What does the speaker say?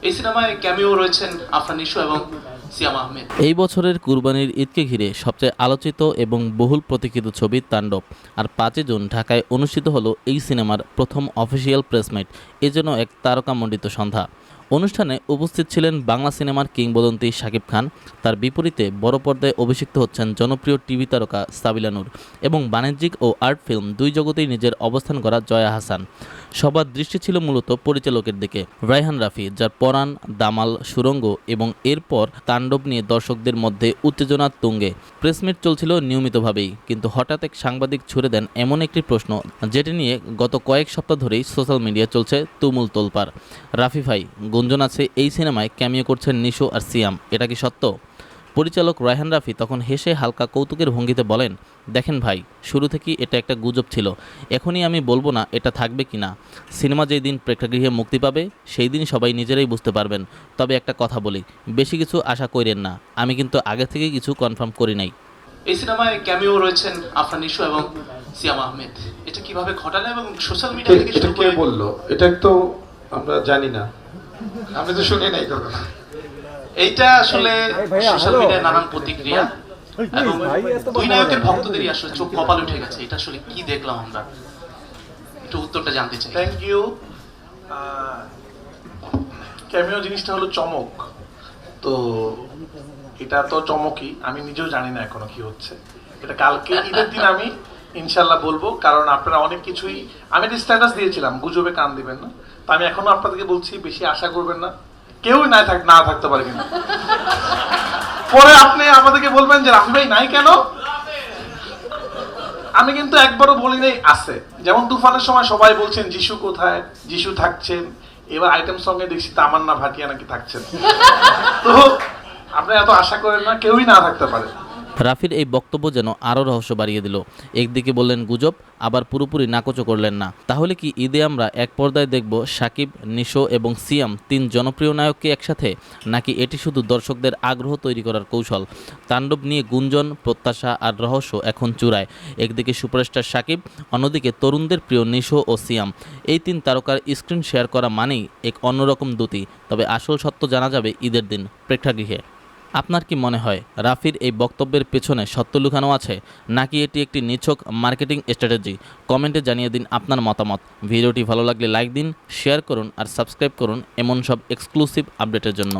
এই সিনেমায় ক্যামিও রয়েছেন আফরান নিশো এবং সিয়াম আহমেদ। এই বছরের কুরবানির ঈদকে ঘিরে সবচেয়ে আলোচিত এবং বহুল প্রতীক্ষিত ছবি তাণ্ডব। আর 5 জুন ঢাকায় অনুষ্ঠিত হলো এই সিনেমার প্রথম অফিসিয়াল প্রেসমিট। এজন্য এক তারকামণ্ডিত সন্ধ্যা। অনুষ্ঠানে উপস্থিত ছিলেন বাংলা সিনেমার কিংবদন্তি শাকিব খান। তার বিপরীতে বড় পর্দায় অভিষিক্ত হচ্ছেন জনপ্রিয় টিভি তারকা সাবিলা নূর এবং বাণিজ্যিক ও আর্ট ফিল্ম দুই জগতেই নিজের অবস্থান করা জয়া আহসান। সবার দৃষ্টি ছিল মূলত পরিচালকের দিকে, রায়হান রাফি, যার পরাণ, দামাল, সুড়ঙ্গ এবং এরপর তাণ্ডব নিয়ে দর্শকদের মধ্যে উত্তেজনার তুঙ্গে। প্রেসমিট চলছিল নিয়মিতভাবেই, কিন্তু হঠাৎ এক সাংবাদিক ছুড়ে দেন এমন একটি প্রশ্ন যেটি নিয়ে গত কয়েক সপ্তাহ ধরেই সোশ্যাল মিডিয়া চলছে তুমুল তোলপাড়। রাফি ভাই, গুঞ্জন আছে এই সিনেমায় ক্যামিও করছেন নিশো আর সিয়াম, এটা কি সত্য? পরিচালক রায়হান রাফি তখন হেসে হালকা কৌতুকের ভঙ্গিতে বলেন, দেখেন ভাই, শুরু থেকেই এটা একটা গুজব ছিল। এখনই আমি বলবো না এটা থাকবে কি না। সিনেমা যেই দিন প্রেক্ষাগৃহে মুক্তি পাবে সেই দিন সবাই নিজেরাই বুঝতে পারবেন। তবে একটা কথা বলি, বেশি কিছু আশা করেন না। আমি কিন্তু আগে থেকেই কিছু কনফার্ম করি নাই। এই সিনেমায় ক্যামিও রয়েছেন আফরান নিশো এবং সিয়াম আহমেদ। এটা কিভাবে ঘটালে এবং সোশ্যাল মিডিয়া থেকে এটা শুরু কে করে বললো? এটা তো আমরা জানি না, আমি তো শুনি নাই কখনো। এইটা আসলে সোশ্যাল মিডিয়ায় নানান প্রতিক্রিয়া এবং দুই নায়কের ভক্তদেরই আসলে চোখ কপাল উঠে গেছে। এটা আসলে কি দেখলাম আমরা, একটু উত্তরটা জানতে চাই। Thank you. ক্যামিও জিনিসটা হলো চমক, তো এটা তো চমকই, আমি নিজেও জানি না এখনো কি হচ্ছে। এটা কালকে ঈদের দিন আমি ইনশাল্লাহ বলবো, কারণ আপনারা অনেক কিছুই, আমি একটা স্ট্যাটাস দিয়েছিলাম গুজবে কান দিবেন না, তো আমি এখনো আপনাদেরকে বলছি বেশি আশা করবেন না, কেউই না থাকতে পারে কিন্তু পরে আপনি আমাদেরকে বলবেন যে রাফি ভাই নাই কেন। আমি কিন্তু একবারও বলি নাই আছে। যেমন তুফানের সময় সবাই বলছেন যিশু কোথায়, যিশু থাকছেন, এবার আইটেম সঙ্গে দেখছি তামান্না ভাটিয়া নাকি থাকছেন। তো আপনি এত আশা করেন না, কেউই না থাকতে পারে। রাফির এই বক্তব্য যেন আরও রহস্য বাড়িয়ে দিল। একদিকে বললেন গুজব, আবার পুরোপুরি নাকচও করলেন না। তাহলে কি ঈদে আমরা এক পর্দায় দেখব শাকিব, নিশো এবং সিয়াম, 3 জনপ্রিয় নায়ককে একসাথে, নাকি এটি শুধু দর্শকদের আগ্রহ তৈরি করার কৌশল? তাণ্ডব নিয়ে গুঞ্জন, প্রত্যাশা আর রহস্য এখন চূড়ায়। একদিকে সুপারস্টার শাকিব, অন্যদিকে তরুণদের প্রিয় নিশো ও সিয়াম। এই 3 তারকার স্ক্রিন শেয়ার করা মানেই এক অন্যরকম দ্যুতি। তবে আসল সত্য জানা যাবে ঈদের দিন প্রেক্ষাগৃহে। আপনার কি মনে হয় রাফির এই বক্তব্যের পেছনে সত্য লুকানো আছে, নাকি এটি একটি নিছক মার্কেটিং স্ট্র্যাটেজি? কমেন্টে জানিয়ে দিন আপনার মতামত। ভিডিওটি ভালো লাগলে লাইক দিন, শেয়ার করুন আর সাবস্ক্রাইব করুন এমন সব এক্সক্লুসিভ আপডেটের জন্য।